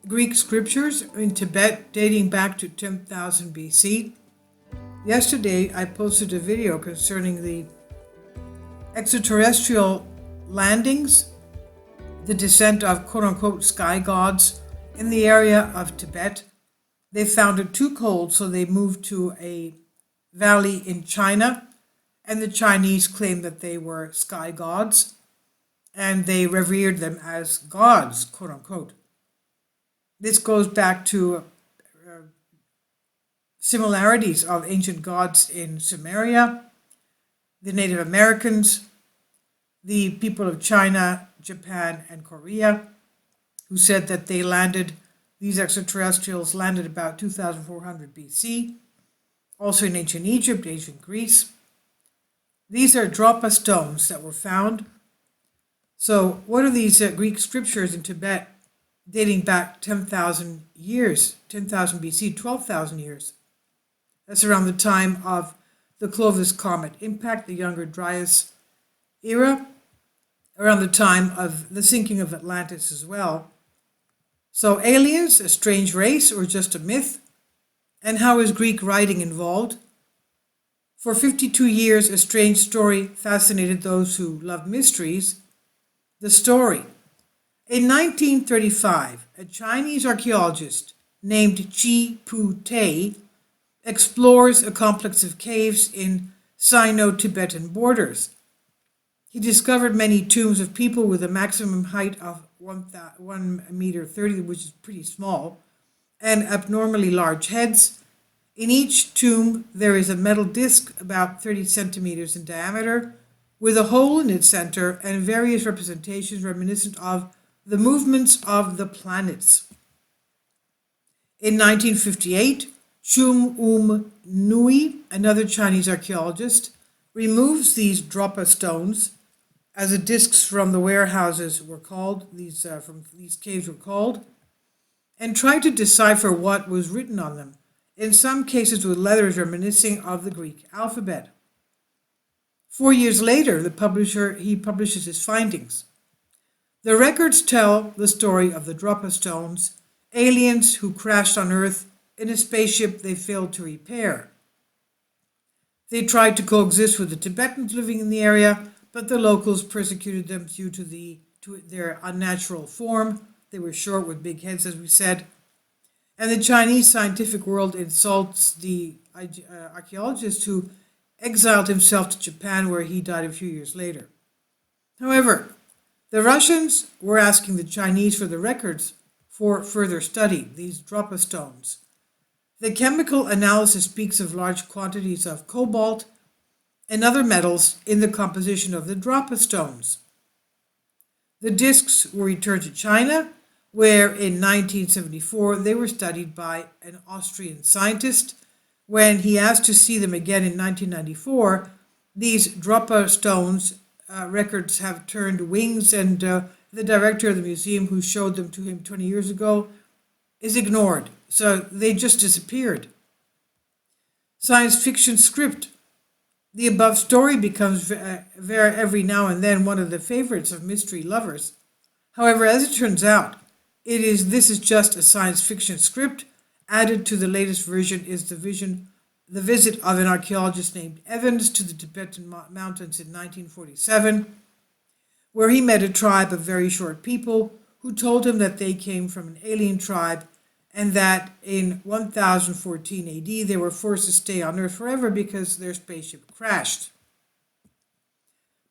Greek scriptures in Tibet dating back to 10,000 BC. Yesterday, I posted a video concerning the extraterrestrial landings, the descent of quote-unquote sky gods in the area of Tibet. They found it too cold, so they moved to a valley in China, and the Chinese claimed that they were sky gods, and they revered them as gods, quote-unquote. This goes back to similarities of ancient gods in Sumeria, the Native Americans, the people of China, Japan, and Korea, who said that these extraterrestrials landed about 2400 BC, also in ancient Egypt, ancient Greece. These are Dropa stones that were found. So what are these Greek scriptures in Tibet dating back 10,000 years, 10,000 BC, 12,000 years? That's around the time of the Clovis comet impact, the Younger Dryas era, around the time of the sinking of Atlantis as well. So aliens, a strange race, or just a myth? And how is Greek writing involved? For 52 years, a strange story fascinated those who love mysteries. The story. In 1935, a Chinese archaeologist named Chi Pu Tei explores a complex of caves in Sino-Tibetan borders. He discovered many tombs of people with a maximum height of 1 meter 30, which is pretty small, and abnormally large heads. In each tomb, there is a metal disc about 30 centimeters in diameter, with a hole in its center and various representations reminiscent of the movements of the planets. In 1958, Chum Nui, another Chinese archaeologist, removes these Dropa stones, as the discs from the warehouses were called, from these caves were called, and tried to decipher what was written on them, in some cases with letters reminiscing of the Greek alphabet. 4 years later, he publishes his findings. The records tell the story of the Dropa stones, aliens who crashed on Earth in a spaceship they failed to repair. They tried to coexist with the Tibetans living in the area, but the locals persecuted them due to their unnatural form. They were short with big heads, as we said. And the Chinese scientific world insults the archaeologist who exiled himself to Japan, where he died a few years later. However, the Russians were asking the Chinese for the records for further study, these Dropa stones. The chemical analysis speaks of large quantities of cobalt and other metals in the composition of the Dropa stones. The discs were returned to China, where in 1974 they were studied by an Austrian scientist. When he asked to see them again in 1994, these Dropa stones records have turned wings, and the director of the museum who showed them to him 20 years ago is ignored. So they just disappeared. Science fiction script. The above story becomes every now and then one of the favorites of mystery lovers. However, as it turns out, this is just a science fiction script. Added to the latest version is the visit of an archaeologist named Evans to the Tibetan mountains in 1947, where he met a tribe of very short people who told him that they came from an alien tribe and that in 1014 AD they were forced to stay on Earth forever because their spaceship crashed.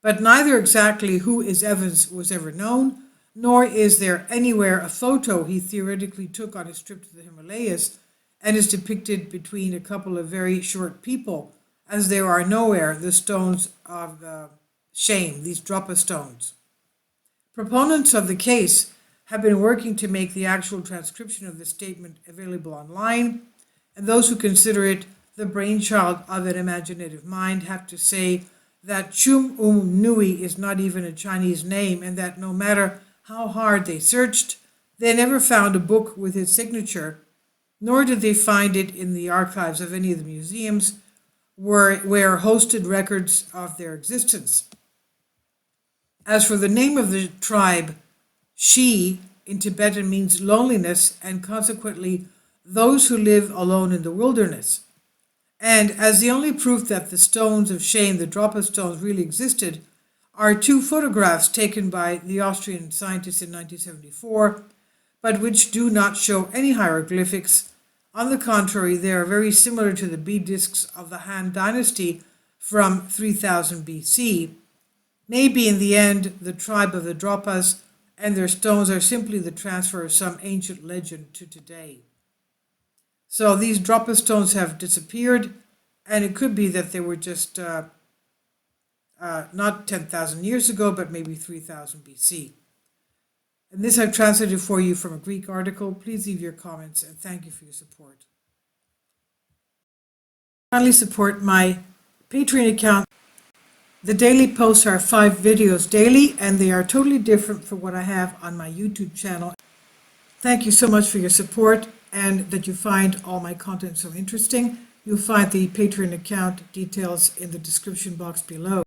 But neither exactly who is Evans was ever known, nor is there anywhere a photo he theoretically took on his trip to the Himalayas and is depicted between a couple of very short people, as there are nowhere the stones of shame, these Dropa stones. Proponents of the case have been working to make the actual transcription of the statement available online, and those who consider it the brainchild of an imaginative mind have to say that Chum Nui is not even a Chinese name, and that no matter how hard they searched, they never found a book with his signature, nor did they find it in the archives of any of the museums where hosted records of their existence. As for the name of the tribe, Shi, in Tibetan means loneliness and consequently those who live alone in the wilderness. And as the only proof that the stones of shame, the Dropa stones, really existed, are two photographs taken by the Austrian scientists in 1974, but which do not show any hieroglyphics. On the contrary, they are very similar to the bead discs of the Han Dynasty from 3000 BC. Maybe in the end, the tribe of the Dropas and their stones are simply the transfer of some ancient legend to today. So these Dropa stones have disappeared, and it could be that they were just not 10,000 years ago, but maybe 3000 BC. And this I've translated for you from a Greek article. Please leave your comments, and thank you for your support. Kindly support my Patreon account. The daily posts are 5 videos daily, and they are totally different from what I have on my YouTube channel. Thank you so much for your support and that you find all my content so interesting. You'll find the Patreon account details in the description box below.